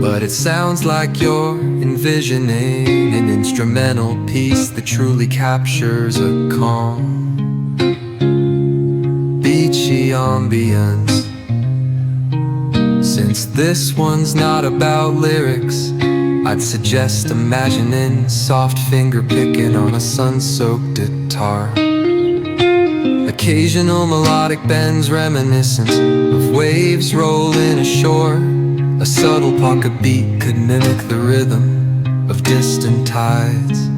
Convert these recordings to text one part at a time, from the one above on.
but it sounds like you're envisioning an instrumental piece that truly captures a calm, beachy ambience. Since this one's not about lyrics, I'd suggest imagining soft finger picking on a sun-soaked guitar. Occasional melodic bends reminiscent of waves rolling ashore. A subtle pocket beat could mimic the rhythm of distant tides.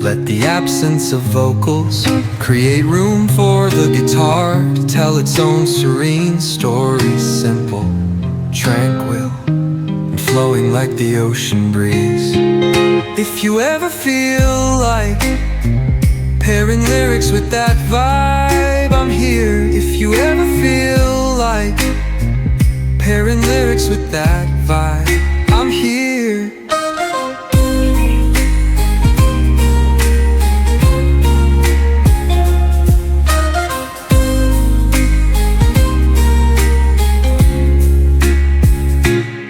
Let the absence of vocals create room for the guitar to tell its own serene story, simple, tranquil, and flowing like the ocean breeze. If you ever feel like pairing lyrics with that vibe, I'm here. If you ever feel like pairing lyrics with that vibe,